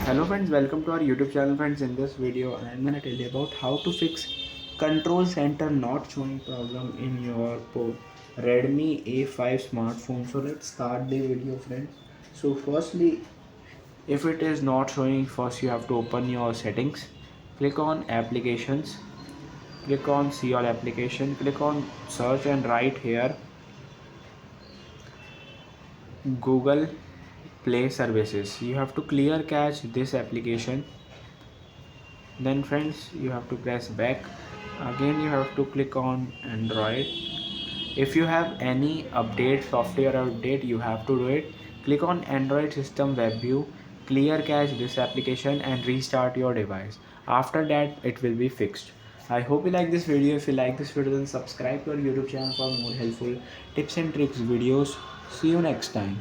Hello friends, welcome to our YouTube channel friends. In this video I am gonna tell you about how to fix control center not showing problem in your Redmi A5 smartphone. So let's start the video friends. So firstly, if it is not showing, first you have to open your settings, click on applications, click on see all application, click on search and write here Google Play Services. You have to clear cache this application. Then friends, you have to press back again. You have to click on Android. If you have any software update, you have to do it. Click on Android system web view, clear cache this application and restart your device. After that it will be fixed. I hope you like this video. If you like this video, then subscribe to our YouTube channel for more helpful tips and tricks videos. See you next time.